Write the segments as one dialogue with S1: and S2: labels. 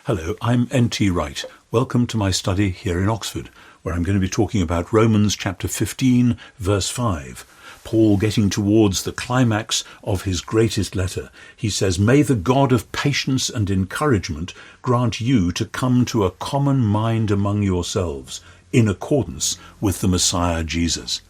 S1: Hello, I'm N.T. Wright. Welcome to my study here in Oxford, where I'm going to be talking about Romans chapter 15, verse 5. Paul getting towards the climax of his greatest letter. He says, "May the God of patience and encouragement grant you to come to a common mind among yourselves, in accordance with the Messiah Jesus."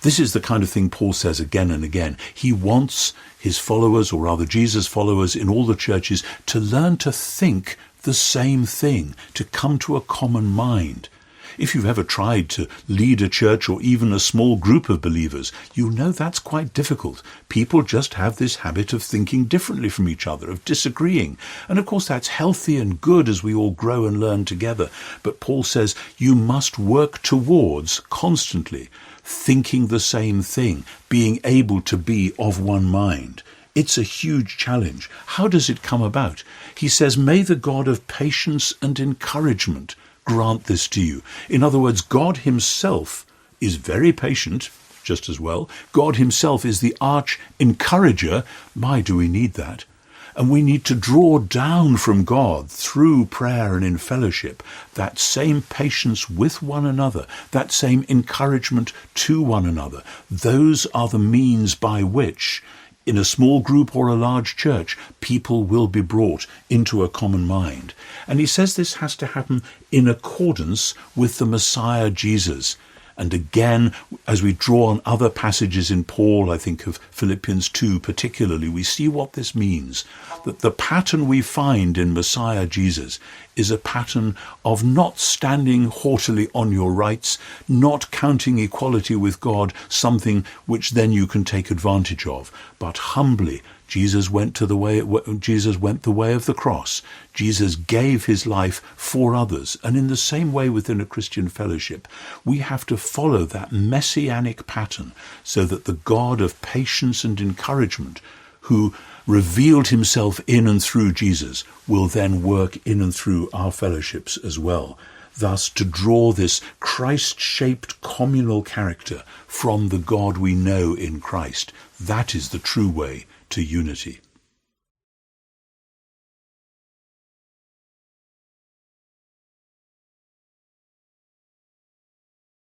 S1: This is the kind of thing Paul says again and again. He wants his followers, or rather Jesus' followers in all the churches, to learn to think the same thing, to come to a common mind. If you've ever tried to lead a church or even a small group of believers, you know that's quite difficult. People just have this habit of thinking differently from each other, of disagreeing. And of course that's healthy and good as we all grow and learn together. But Paul says you must work towards constantly thinking the same thing, being able to be of one mind. It's a huge challenge. How does it come about? He says, "May the God of patience and encouragement grant this to you." In other words, God himself is very patient, just as well. God himself is the arch encourager. My, do we need that? And we need to draw down from God through prayer and in fellowship that same patience with one another, that same encouragement to one another. Those are the means by which, in a small group or a large church, people will be brought into a common mind. And he says this has to happen in accordance with the Messiah Jesus. And again, as we draw on other passages in Paul, I think of Philippians 2 particularly, we see what this means. That the pattern we find in Messiah Jesus is a pattern of not standing haughtily on your rights, not counting equality with God something which then you can take advantage of, but humbly. Jesus went the way of the cross. Jesus gave his life for others. And in the same way within a Christian fellowship, we have to follow that messianic pattern so that the God of patience and encouragement, who revealed himself in and through Jesus, will then work in and through our fellowships as well. Thus, to draw this Christ-shaped communal character from the God we know in Christ, that is the true way to unity.